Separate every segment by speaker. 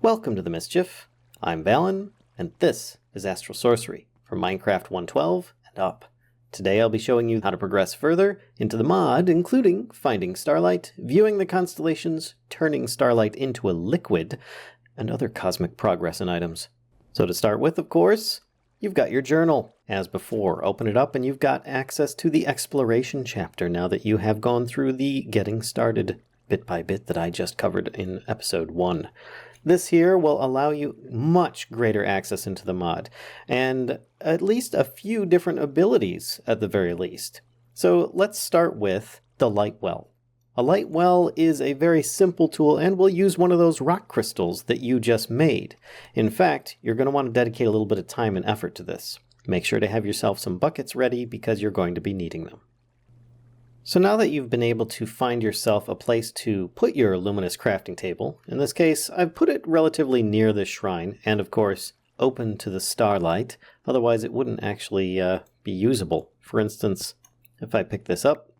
Speaker 1: Welcome to the Mischief. I'm Vallen, and this is Astral Sorcery for Minecraft 1.12 and up. Today I'll be showing you how to progress further into the mod, including finding Starlight, viewing the constellations, turning Starlight into a liquid, and other cosmic progress in items. So to start with, of course, you've got your journal. As before, open it up and you've got access to the exploration chapter now that you have gone through the getting started bit by bit that I just covered in episode 1. This here will allow you much greater access into the mod, and at least a few different abilities at the very least. So let's start with the light well. A light well is a very simple tool and will use one of those rock crystals that you just made. In fact, you're going to want to dedicate a little bit of time and effort to this. Make sure to have yourself some buckets ready because you're going to be needing them. So now that you've been able to find yourself a place to put your Luminous crafting table, in this case I've put it relatively near the shrine and of course open to the Starlight, otherwise it wouldn't actually be usable. For instance, if I pick this up,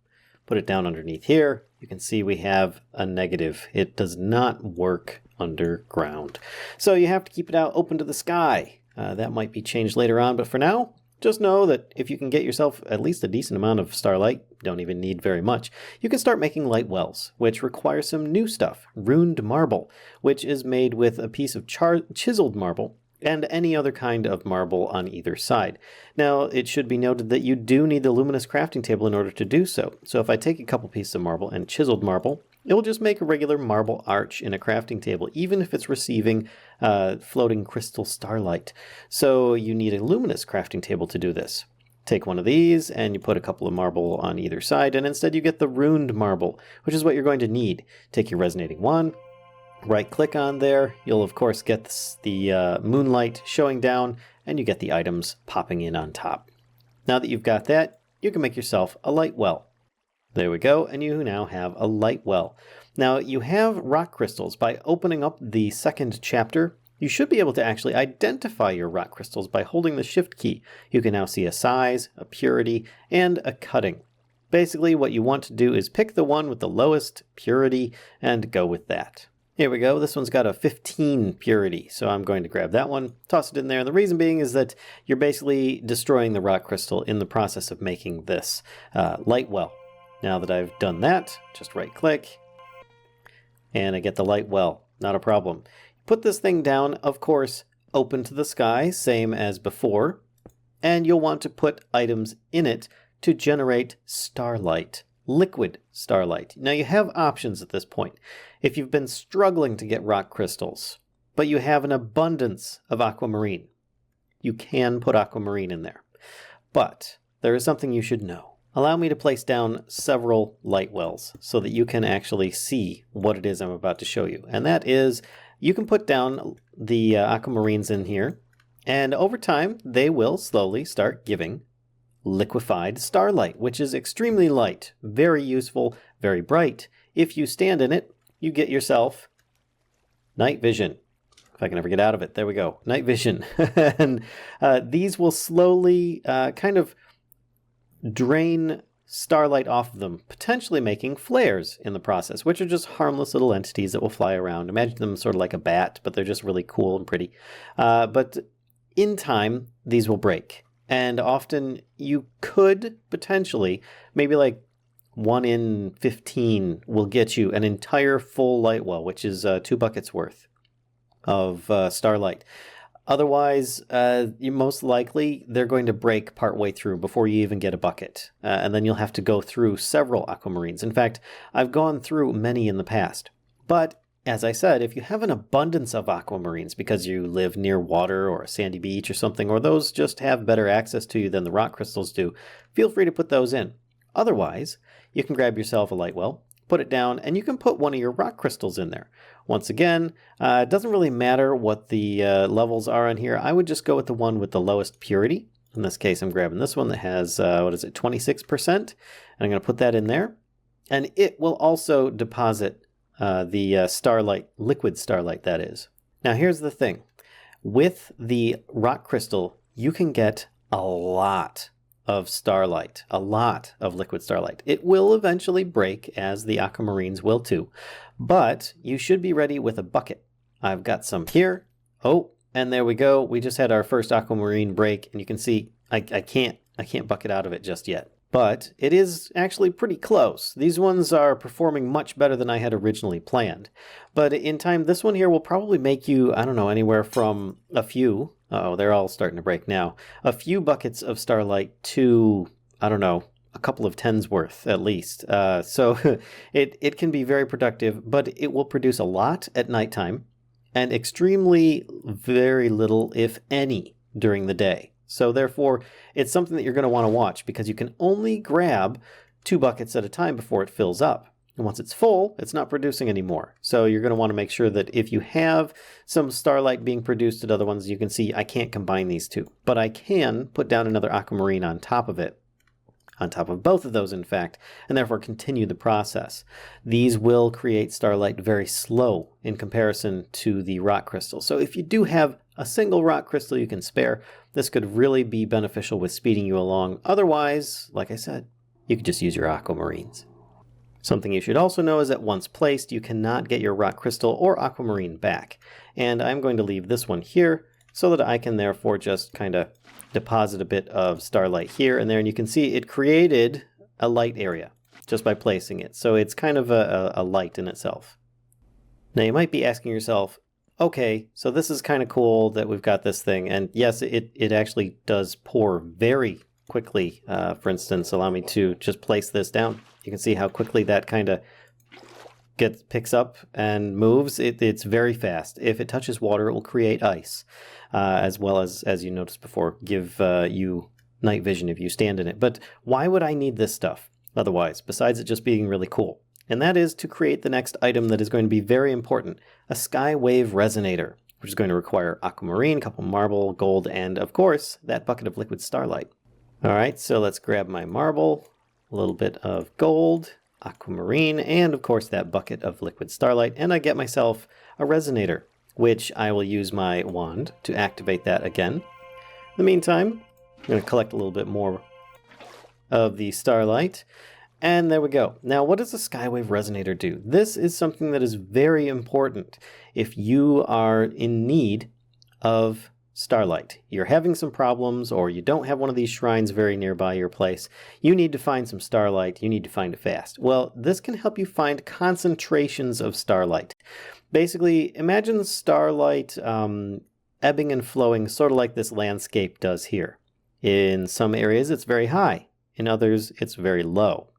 Speaker 1: put it down underneath here, you can see we have a negative. It does not work underground. So you have to keep it out open to the sky. That might be changed later on, but for now, just know that if you can get yourself at least a decent amount of Starlight, don't even need very much, you can start making light wells, which require some new stuff. Runed marble, which is made with a piece of chiseled marble and any other kind of marble on either side. Now, it should be noted that you do need the Luminous crafting table in order to do so. So if I take a couple pieces of marble and chiseled marble, it will just make a regular marble arch in a crafting table, even if it's receiving floating crystal starlight. So you need a Luminous crafting table to do this. Take one of these and you put a couple of marble on either side, and instead you get the runed marble, which is what you're going to need. Take your resonating one, right click on there, you'll of course get the moonlight showing down, and you get the items popping in on top. Now that you've got that, you can make yourself a light well. There we go, and you now have a light well. Now you have rock crystals. By opening up the second chapter, you should be able to actually identify your rock crystals by holding the shift key. You can now see a size, a purity, and a cutting. Basically what you want to do is pick the one with the lowest purity and go with that. Here we go, this one's got a 15 purity, so I'm going to grab that one, toss it in there, and the reason being is that you're basically destroying the rock crystal in the process of making this light well. Now that I've done that, just right click, and I get the light well, not a problem. Put this thing down, of course, open to the sky, same as before, and you'll want to put items in it to generate starlight, liquid starlight. Now you have options at this point. If you've been struggling to get rock crystals, but you have an abundance of aquamarine, you can put aquamarine in there. But there is something you should know. Allow me to place down several light wells so that you can actually see what it is I'm about to show you. And that is, you can put down the aquamarines in here, and over time they will slowly start giving liquefied starlight, which is extremely light, very useful, very bright. If you stand in it, you get yourself night vision. If I can ever get out of it, there we go, night vision. And these will slowly kind of drain starlight off of them, potentially making flares in the process, which are just harmless little entities that will fly around. Imagine them sort of like a bat, but they're just really cool and pretty. But in time, these will break. And often you could potentially, maybe like 1 in 15 will get you an entire full light well, which is 2 buckets worth of starlight. Otherwise, most likely they're going to break partway through before you even get a bucket. And then you'll have to go through several aquamarines. In fact, I've gone through many in the past. But as I said, if you have an abundance of aquamarines because you live near water or a sandy beach or something, or those just have better access to you than the rock crystals do, feel free to put those in. Otherwise, you can grab yourself a light well, put it down, and you can put one of your rock crystals in there. Once again, it doesn't really matter what the levels are on here. I would just go with the one with the lowest purity. In this case, I'm grabbing this one that has, 26%. And I'm going to put that in there. And it will also deposit the starlight, liquid starlight that is. Now here's the thing. With the rock crystal, you can get a lot of starlight, a lot of liquid starlight. It will eventually break, as the aquamarines will too, but you should be ready with a bucket. I've got some here. Oh, and there we go. We just had our first aquamarine break, and you can see I can't bucket out of it just yet. But it is actually pretty close. These ones are performing much better than I had originally planned. But in time, this one here will probably make you, I don't know, anywhere from a few, oh, they're all starting to break now, a few buckets of Starlight to, I don't know, a couple of tens worth at least. So it can be very productive, but it will produce a lot at nighttime and extremely very little, if any, during the day. So therefore, it's something that you're going to want to watch because you can only grab 2 buckets at a time before it fills up. And once it's full, it's not producing anymore. So you're going to want to make sure that if you have some Starlight being produced at other ones, you can see I can't combine these two. But I can put down another aquamarine on top of it. On top of both of those, in fact, and therefore continue the process. These will create Starlight very slow in comparison to the rock crystal. So if you do have a single rock crystal you can spare, this could really be beneficial with speeding you along. Otherwise, like I said, you could just use your aquamarines. Something you should also know is that once placed, you cannot get your rock crystal or aquamarine back. And I'm going to leave this one here so that I can therefore just kind of deposit a bit of Starlight here and there, and you can see it created a light area just by placing it. So it's kind of a light in itself. Now you might be asking yourself, okay, so this is kind of cool that we've got this thing, and yes, it actually does pour very quickly. For instance, allow me to just place this down. You can see how quickly that kind of picks up and moves. It's very fast. If it touches water, it will create ice, as well as you noticed before, give you night vision if you stand in it. But why would I need this stuff otherwise, besides it just being really cool? And that is to create the next item that is going to be very important, a Sky Wave Resonator, which is going to require aquamarine, a couple marble, gold, and of course, that bucket of liquid Starlight. All right, so let's grab my marble, a little bit of gold, aquamarine, and of course that bucket of liquid Starlight, and I get myself a resonator, which I will use my wand to activate that again. In the meantime, I'm going to collect a little bit more of the Starlight, and there we go. Now, what does the Skywave Resonator do? This is something that is very important if you are in need of Starlight. You're having some problems, or you don't have one of these shrines very nearby your place. You need to find some Starlight. You need to find it fast. Well, this can help you find concentrations of Starlight. Basically, imagine Starlight ebbing and flowing sort of like this landscape does here. In some areas, it's very high. In others, it's very low.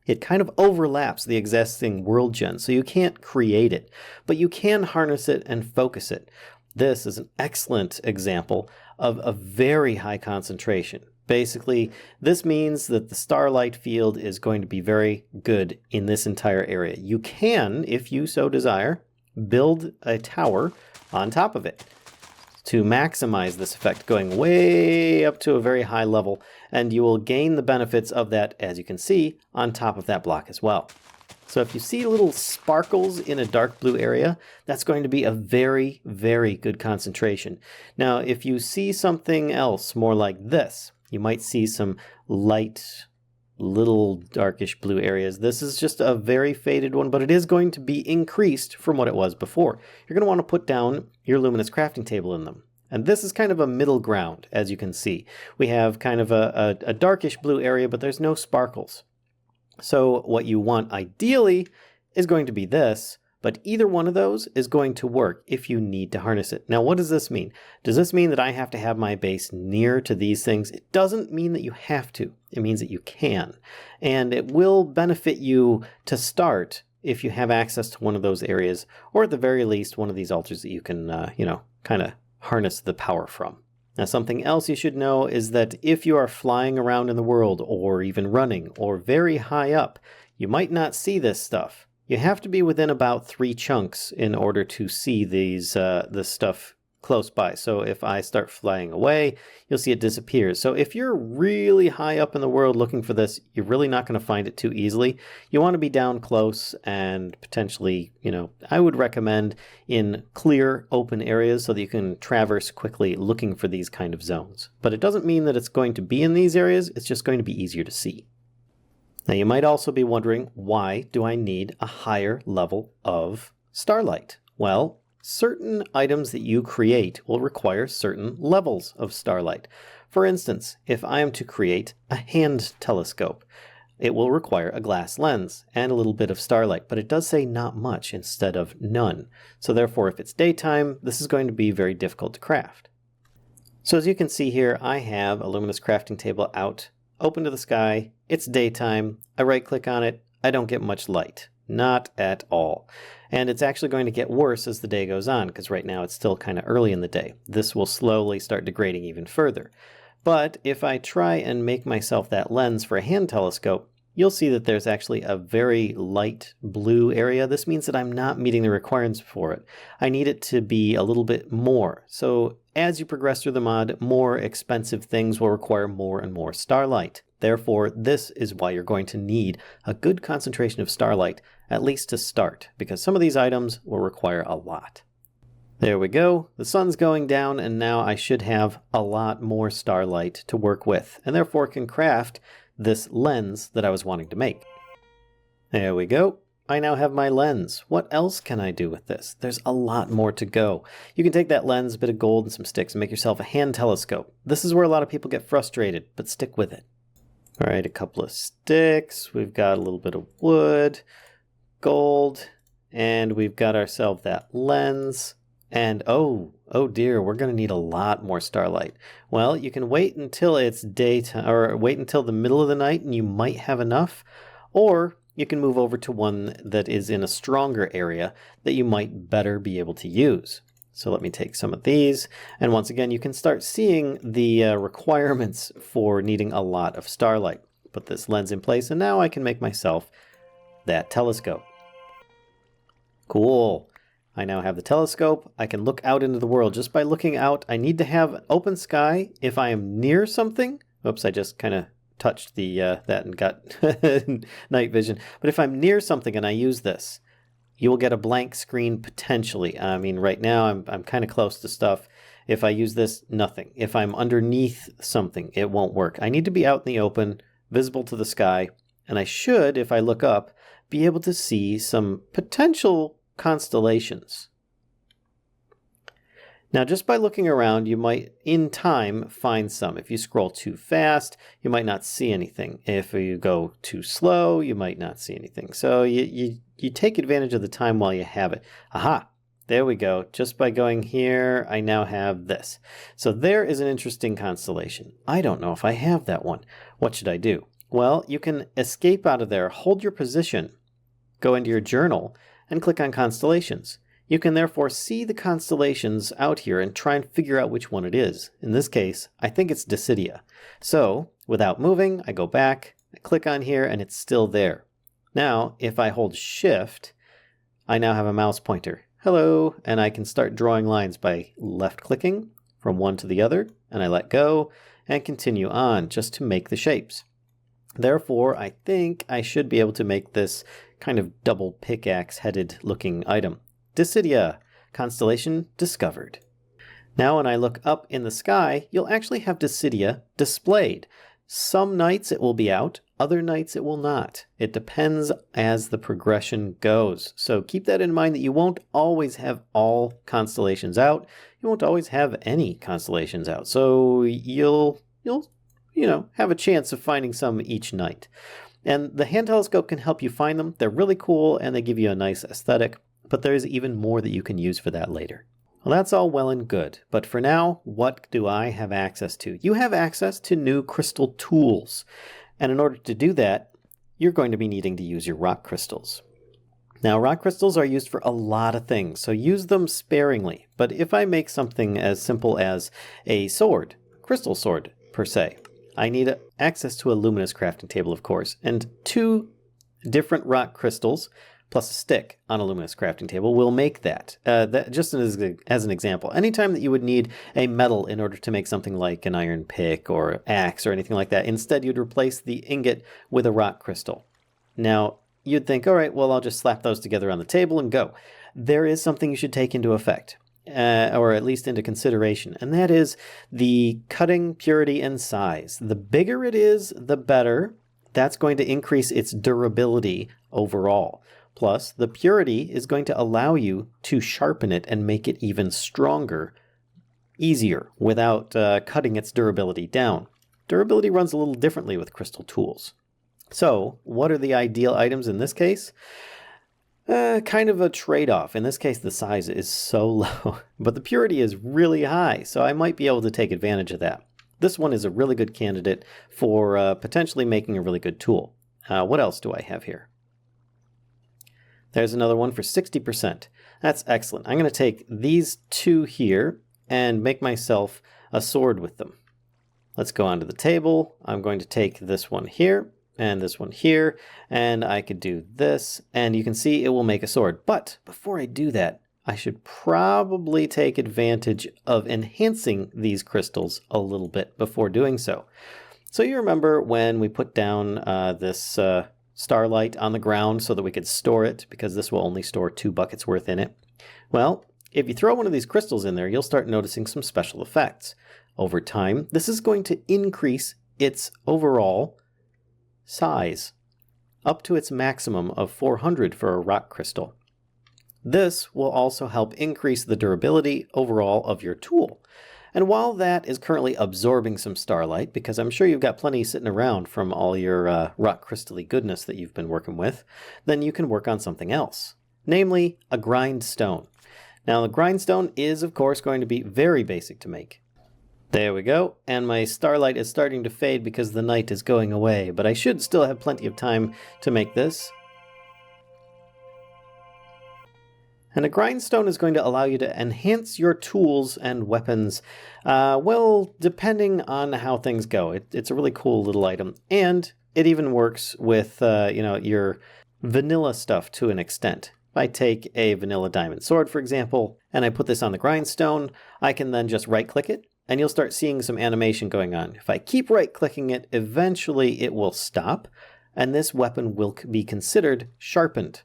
Speaker 1: It kind of overlaps the existing world gen, so you can't create it, but you can harness it and focus it. This is an excellent example of a very high concentration. Basically, this means that the Starlight field is going to be very good in this entire area. You can, if you so desire, build a tower on top of it to maximize this effect, going way up to a very high level, and you will gain the benefits of that, as you can see, on top of that block as well. So if you see little sparkles in a dark blue area, that's going to be a very, very good concentration. Now, if you see something else more like this, you might see some light, little darkish blue areas. This is just a very faded one, but it is going to be increased from what it was before. You're going to want to put down your Luminous crafting table in them. And this is kind of a middle ground, as you can see. We have kind of a darkish blue area, but there's no sparkles. So what you want ideally is going to be this, but either one of those is going to work if you need to harness it. Now, what does this mean? Does this mean that I have to have my base near to these things? It doesn't mean that you have to. It means that you can. And it will benefit you to start if you have access to one of those areas, or at the very least, one of these altars that you can, kind of harness the power from. Now, something else you should know is that if you are flying around in the world, or even running, or very high up, you might not see this stuff. You have to be within about 3 chunks in order to see this stuff close by. So if I start flying away, you'll see it disappears. So if you're really high up in the world looking for this, you're really not going to find it too easily. You want to be down close and potentially, I would recommend in clear open areas so that you can traverse quickly looking for these kind of zones. But it doesn't mean that it's going to be in these areas. It's just going to be easier to see. Now you might also be wondering, why do I need a higher level of Starlight? Well, certain items that you create will require certain levels of starlight. For instance, if I am to create a hand telescope, it will require a glass lens and a little bit of starlight, but it does say not much instead of none. So therefore, if it's daytime, this is going to be very difficult to craft. So as you can see here, I have a Luminous crafting table out, open to the sky. It's daytime. I right click on it. I don't get much light. Not at all. And it's actually going to get worse as the day goes on, because right now it's still kind of early in the day. This will slowly start degrading even further. But if I try and make myself that lens for a hand telescope, you'll see that there's actually a very light blue area. This means that I'm not meeting the requirements for it. I need it to be a little bit more. So as you progress through the mod, more expensive things will require more and more starlight. Therefore, this is why you're going to need a good concentration of starlight, at least to start, because some of these items will require a lot. There we go. The sun's going down, and now I should have a lot more starlight to work with, and therefore can craft this lens that I was wanting to make. There we go. I now have my lens. What else can I do with this? There's a lot more to go. You can take that lens, a bit of gold and some sticks, and make yourself a hand telescope. This is where a lot of people get frustrated, but stick with it. All right, a couple of sticks. We've got a little bit of wood, gold, and we've got ourselves that lens. And oh dear, we're going to need a lot more starlight. Well, you can wait until it's daytime, or wait until the middle of the night, and you might have enough. Or you can move over to one that is in a stronger area that you might better be able to use. So let me take some of these. And once again, you can start seeing the requirements for needing a lot of starlight. Put this lens in place, and now I can make myself that telescope. Cool. I now have the telescope. I can look out into the world just by looking out. I need to have open sky if I am near something. Oops, I just kind of touched the that and got night vision. But if I'm near something and I use this, you will get a blank screen potentially. I mean, right now I'm kind of close to stuff. If I use this, nothing. If I'm underneath something, it won't work. I need to be out in the open, visible to the sky, and I should, if I look up, be able to see some potential constellations. Now, just by looking around, you might, in time, find some. If you scroll too fast, you might not see anything. If you go too slow, you might not see anything. So you take advantage of the time while you have it. Aha! There we go. Just by going here, I now have this. So there is an interesting constellation. I don't know if I have that one. What should I do? Well, you can escape out of there, hold your position, go into your journal, and click on constellations. You can therefore see the constellations out here and try and figure out which one it is. In this case, I think it's Decidia. So, without moving, I go back, I click on here, and it's still there. Now, if I hold Shift, I now have a mouse pointer. Hello, and I can start drawing lines by left-clicking from one to the other, and I let go, and continue on just to make the shapes. Therefore, I think I should be able to make this kind of double pickaxe-headed looking item. Decidia, constellation discovered. Now when I look up in the sky, you'll actually have Decidia displayed. Some nights it will be out, other nights it will not. It depends as the progression goes. So keep that in mind that you won't always have all constellations out. You won't always have any constellations out. So you'll have a chance of finding some each night. And the hand telescope can help you find them. They're really cool and they give you a nice aesthetic, but there's even more that you can use for that later. Well, that's all well and good, but for now, what do I have access to? You have access to new crystal tools, and in order to do that, you're going to be needing to use your rock crystals. Now, rock crystals are used for a lot of things, so use them sparingly, but if I make something as simple as a sword, crystal sword per se, I need access to a Luminous crafting table, of course, and 2 different rock crystals plus a stick on a Luminous crafting table will make that. Just as an example, anytime that you would need a metal in order to make something like an iron pick or axe or anything like that, instead you'd replace the ingot with a rock crystal. Now, you'd think, all right, well, I'll just slap those together on the table and go. There is something you should take into effect. Or at least into consideration, and that is the cutting purity and size. The bigger it is, the better. That's going to increase its durability overall. Plus, the purity is going to allow you to sharpen it and make it even stronger, easier, without cutting its durability down. Durability runs a little differently with crystal tools. So, what are the ideal items in this case? Kind of a trade-off. In this case, the size is so low, but the purity is really high, so I might be able to take advantage of that. This one is a really good candidate for potentially making a really good tool. What else do I have here? There's another one for 60%. That's excellent. I'm going to take these two here and make myself a sword with them. Let's go onto the table. I'm going to take this one here and this one here, and I could do this, and you can see it will make a sword. But before I do that, I should probably take advantage of enhancing these crystals a little bit before doing so. So you remember when we put down this Starlight on the ground so that we could store it, because this will only store 2 buckets worth in it? Well, if you throw one of these crystals in there, you'll start noticing some special effects. Over time, this is going to increase its overall size up to its maximum of 400 for a rock crystal. This will also help increase the durability overall of your tool. And while that is currently absorbing some Starlight, because I'm sure you've got plenty sitting around from all your rock crystal-y goodness that you've been working with, then you can work on something else, namely a Grindstone. Now, the Grindstone is, of course, going to be very basic to make. There we go, and my Starlight is starting to fade because the night is going away, but I should still have plenty of time to make this. And a Grindstone is going to allow you to enhance your tools and weapons, well, depending on how things go. It's a really cool little item, and it even works with your vanilla stuff to an extent. If I take a vanilla diamond sword, for example, and I put this on the Grindstone, I can then just right-click it, and you'll start seeing some animation going on. If I keep right-clicking it, eventually it will stop, and this weapon will be considered sharpened.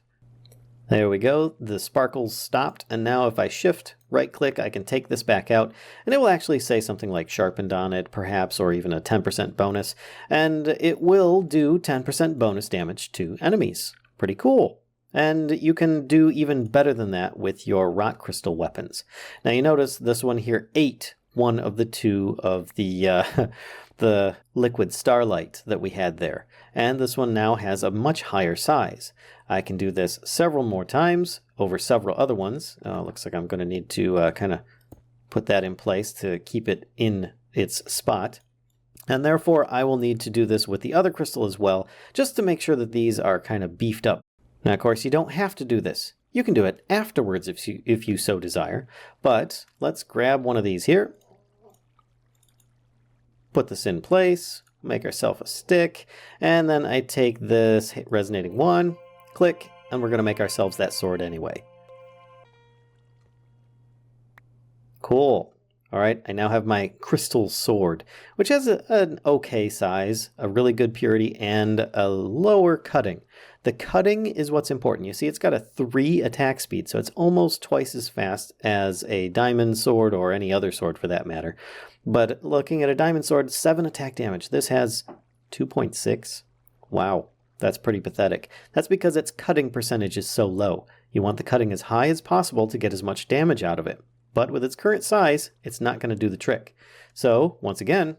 Speaker 1: There we go, the sparkles stopped, and now if I shift, right-click, I can take this back out, and it will actually say something like sharpened on it, perhaps, or even a 10% bonus, and it will do 10% bonus damage to enemies. Pretty cool. And you can do even better than that with your rock crystal weapons. Now you notice this one here ate one of the 2 of the liquid Starlight that we had there. And this one now has a much higher size. I can do this several more times over several other ones. Looks like I'm going to need to kind of put that in place to keep it in its spot. And therefore, I will need to do this with the other crystal as well, just to make sure that these are kind of beefed up. Now, of course, you don't have to do this. You can do it afterwards if you so desire. But let's grab one of these here. Put this in place, make ourselves a stick, and then I take this resonating one, click, and we're going to make ourselves that sword anyway. Cool. All right, I now have my crystal sword, which has an okay size, a really good purity, and a lower cutting. The cutting is what's important. You see, it's got a 3 attack speed, so it's almost twice as fast as a diamond sword or any other sword for that matter. But looking at a diamond sword, 7 attack damage. This has 2.6. Wow, that's pretty pathetic. That's because its cutting percentage is so low. You want the cutting as high as possible to get as much damage out of it. But with its current size, it's not going to do the trick. So, once again,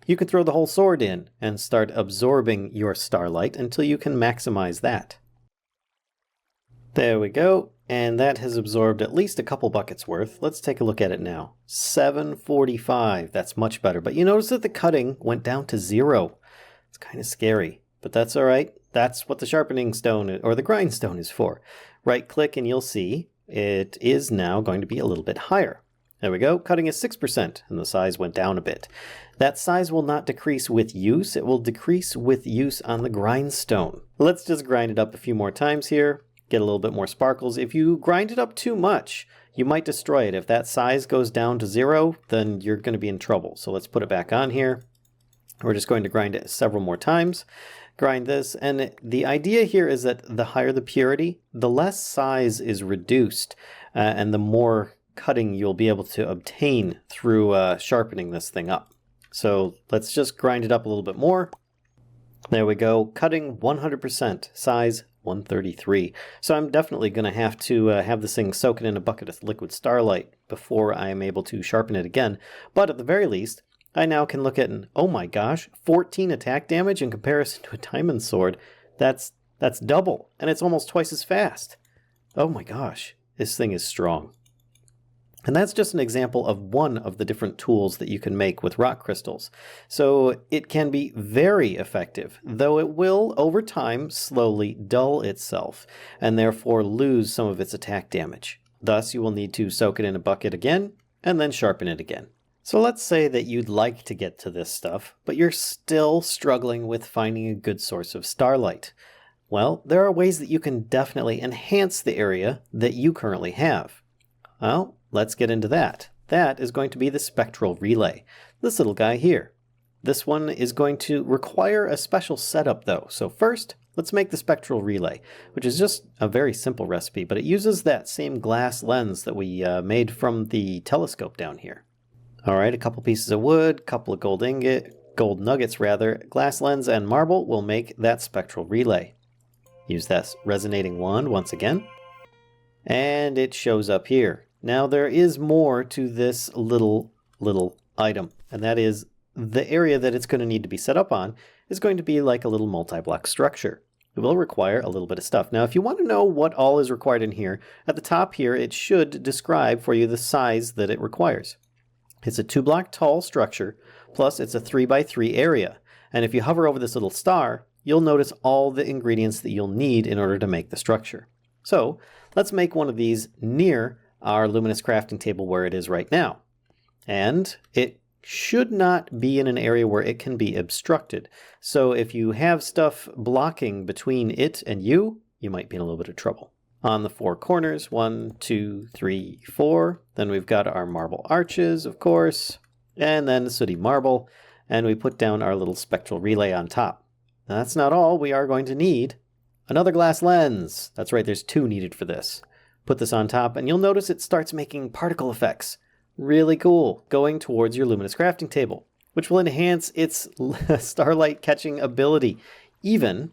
Speaker 1: you can throw the whole sword in and start absorbing your Starlight until you can maximize that. There we go, and that has absorbed at least a couple buckets worth. Let's take a look at it now. 745, that's much better. But you notice that the cutting went down to 0. It's kind of scary, but that's all right. That's what the sharpening stone or the grindstone is for. Right click and you'll see it is now going to be a little bit higher. There we go, cutting is 6%, and the size went down a bit. That size will not decrease with use, it will decrease with use on the grindstone. Let's just grind it up a few more times here, get a little bit more sparkles. If you grind it up too much, you might destroy it. If that size goes down to 0, then you're going to be in trouble. So let's put it back on here. We're just going to grind it several more times. Grind this, and the idea here is that the higher the purity, the less size is reduced, and the more cutting you'll be able to obtain through sharpening this thing up. So let's just grind it up a little bit more. There we go, cutting 100%, size 133. So I'm definitely going to have this thing soak it in a bucket of liquid Starlight before I am able to sharpen it again. But at the very least, I now can look at oh my gosh, 14 attack damage in comparison to a diamond sword. That's double, and it's almost twice as fast. Oh my gosh, this thing is strong. And that's just an example of one of the different tools that you can make with rock crystals. So it can be very effective, though it will, over time, slowly dull itself, and therefore lose some of its attack damage. Thus, you will need to soak it in a bucket again, and then sharpen it again. So let's say that you'd like to get to this stuff, but you're still struggling with finding a good source of Starlight. Well, there are ways that you can definitely enhance the area that you currently have. Well, let's get into that. That is going to be the Spectral Relay, this little guy here. This one is going to require a special setup though. So first, let's make the Spectral Relay, which is just a very simple recipe, but it uses that same glass lens that we made from the telescope down here. All right, a couple pieces of wood, couple of gold nuggets rather, glass lens and marble will make that Spectral Relay. Use that resonating wand once again, and it shows up here. Now there is more to this little item, and that is the area that it's going to need to be set up on is going to be like a little multi-block structure. It will require a little bit of stuff. Now if you want to know what all is required in here, at the top here it should describe for you the size that it requires. It's a 2-block tall structure, plus it's a 3x3 area. And if you hover over this little star, you'll notice all the ingredients that you'll need in order to make the structure. So let's make one of these near our Luminous crafting table where it is right now. And it should not be in an area where it can be obstructed. So if you have stuff blocking between it and you might be in a little bit of trouble. On the 4 corners, 1, 2, 3, 4. Then we've got our marble arches, of course, and then the sooty marble. And we put down our little spectral relay on top. Now that's not all. We are going to need another glass lens. That's right, there's 2 needed for this. Put this on top, and you'll notice it starts making particle effects. Really cool, going towards your Luminous crafting table, which will enhance its starlight catching ability, even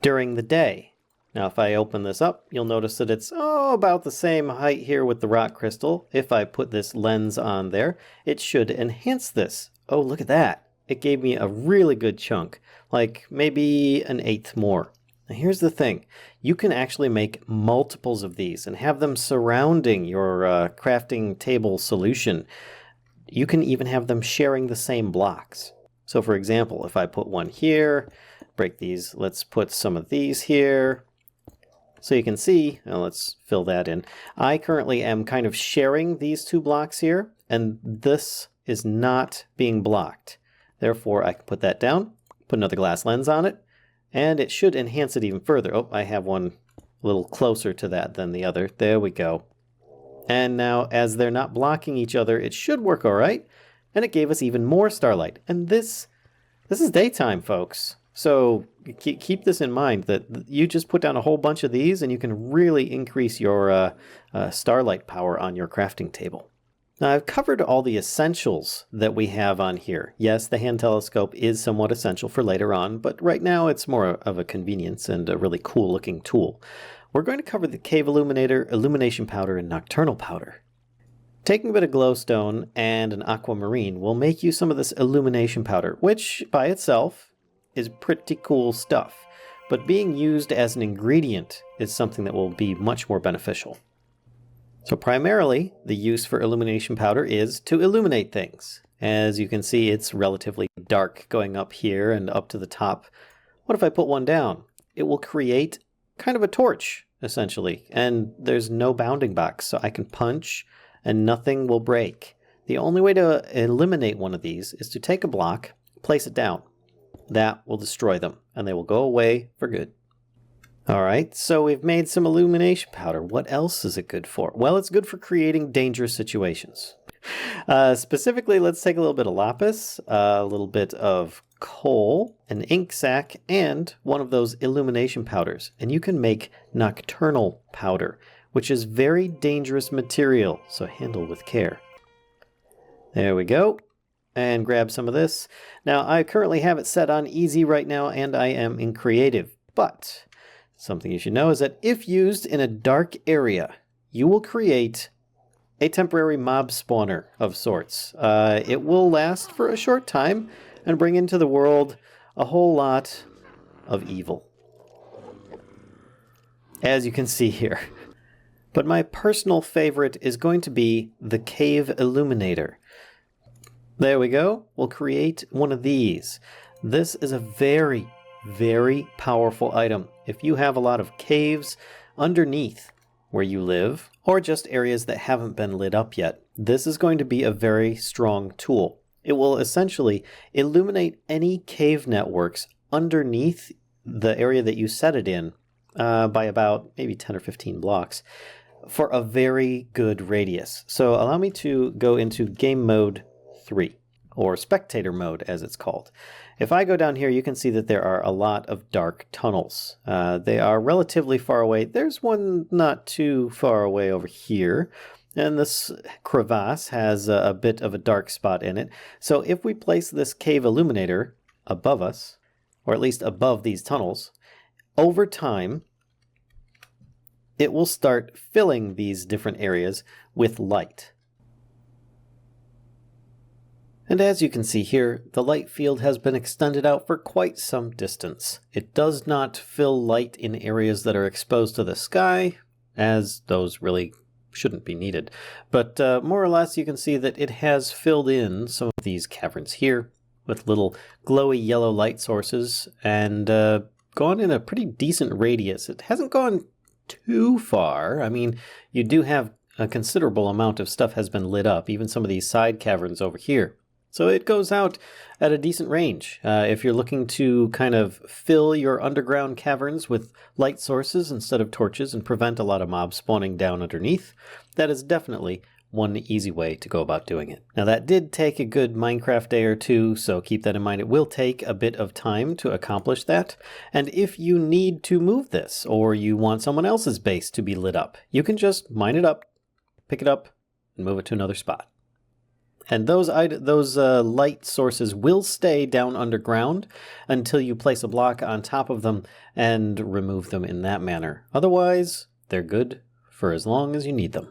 Speaker 1: during the day. Now, if I open this up, you'll notice that it's about the same height here with the rock crystal. If I put this lens on there, it should enhance this. Oh, look at that. It gave me a really good chunk, like maybe an 1/8 more. Now here's the thing, you can actually make multiples of these and have them surrounding your crafting table solution. You can even have them sharing the same blocks. So for example, if I put one here, break these, let's put some of these here. So you can see, now let's fill that in. I currently am kind of sharing these 2 blocks here, and this is not being blocked. Therefore, I can put that down, put another glass lens on it, and it should enhance it even further. Oh, I have one a little closer to that than the other. There we go. And now, as they're not blocking each other, it should work all right. And it gave us even more starlight. And this is daytime, folks. So keep this in mind, that you just put down a whole bunch of these, and you can really increase your starlight power on your crafting table. Now I've covered all the essentials that we have on here. Yes, the hand telescope is somewhat essential for later on, but right now it's more of a convenience and a really cool looking tool. We're going to cover the Cave Illuminator, Illumination Powder, and Nocturnal Powder. Taking a bit of glowstone and an aquamarine will make you some of this Illumination Powder, which by itself is pretty cool stuff, but being used as an ingredient is something that will be much more beneficial. So primarily, the use for Illumination Powder is to illuminate things. As you can see, it's relatively dark going up here and up to the top. What if I put one down? It will create kind of a torch, essentially, and there's no bounding box, so I can punch and nothing will break. The only way to eliminate one of these is to take a block, place it down. That will destroy them, and they will go away for good. Alright, so we've made some Illumination Powder. What else is it good for? Well, it's good for creating dangerous situations. Specifically, let's take a little bit of lapis, a little bit of coal, an ink sac, and one of those Illumination Powders. And you can make Nocturnal Powder, which is very dangerous material, so handle with care. There we go. And grab some of this. Now, I currently have it set on easy right now, and I am in creative, but something you should know is that if used in a dark area, you will create a temporary mob spawner of sorts. It will last for a short time and bring into the world a whole lot of evil, as you can see here. But my personal favorite is going to be the Cave Illuminator. There we go. We'll create one of these. This is a very, very powerful item. If you have a lot of caves underneath where you live, or just areas that haven't been lit up yet, this is going to be a very strong tool. It will essentially illuminate any cave networks underneath the area that you set it in by about maybe 10 or 15 blocks for a very good radius. So allow me to go into game mode 3, or spectator mode as it's called. If I go down here, you can see that there are a lot of dark tunnels. They are relatively far away. There's one not too far away over here, and this crevasse has a bit of a dark spot in it. So if we place this cave illuminator above us, or at least above these tunnels, over time, it will start filling these different areas with light. And as you can see here, the light field has been extended out for quite some distance. It does not fill light in areas that are exposed to the sky, as those really shouldn't be needed. But more or less you can see that it has filled in some of these caverns here with little glowy yellow light sources and gone in a pretty decent radius. It hasn't gone too far. I mean, you do have a considerable amount of stuff has been lit up, even some of these side caverns over here. So it goes out at a decent range. If you're looking to kind of fill your underground caverns with light sources instead of torches and prevent a lot of mobs spawning down underneath, that is definitely one easy way to go about doing it. Now that did take a good Minecraft day or two, so keep that in mind. It will take a bit of time to accomplish that. And if you need to move this, or you want someone else's base to be lit up, you can just mine it up, pick it up, and move it to another spot. And those light sources will stay down underground until you place a block on top of them and remove them in that manner. Otherwise, they're good for as long as you need them.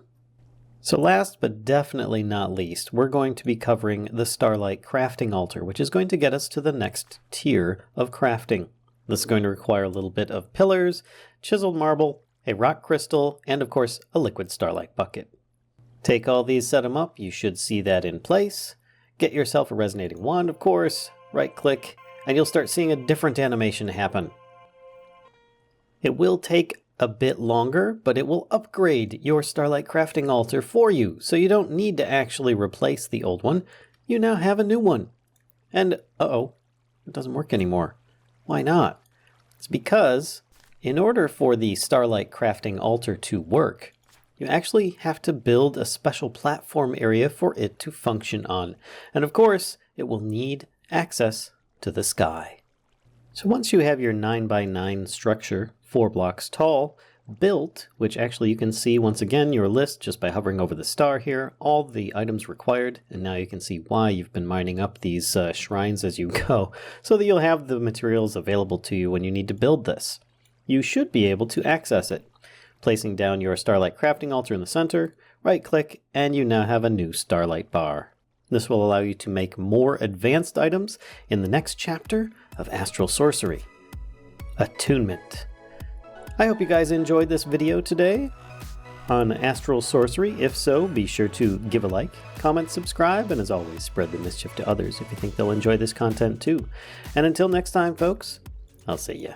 Speaker 1: So last but definitely not least, we're going to be covering the Starlight crafting altar, which is going to get us to the next tier of crafting. This is going to require a little bit of pillars, chiseled marble, a rock crystal, and of course a liquid Starlight bucket. Take all these, set them up, you should see that in place. Get yourself a resonating wand, of course, right click, and you'll start seeing a different animation happen. It will take a bit longer, but it will upgrade your Starlight crafting altar for you, so you don't need to actually replace the old one. You now have a new one. And, uh-oh, it doesn't work anymore. Why not? It's because, in order for the Starlight crafting altar to work, you actually have to build a special platform area for it to function on. And of course, it will need access to the sky. So once you have your 9x9 structure, 4 blocks tall, built, which actually you can see once again your list just by hovering over the star here, all the items required, and now you can see why you've been mining up these shrines as you go, so that you'll have the materials available to you when you need to build this. You should be able to access it. Placing down your Starlight crafting altar in the center, right click, and you now have a new Starlight bar. This will allow you to make more advanced items in the next chapter of Astral Sorcery. Attunement. I hope you guys enjoyed this video today on Astral Sorcery. If so, be sure to give a like, comment, subscribe, and as always, spread the mischief to others if you think they'll enjoy this content too. And until next time, folks, I'll see ya.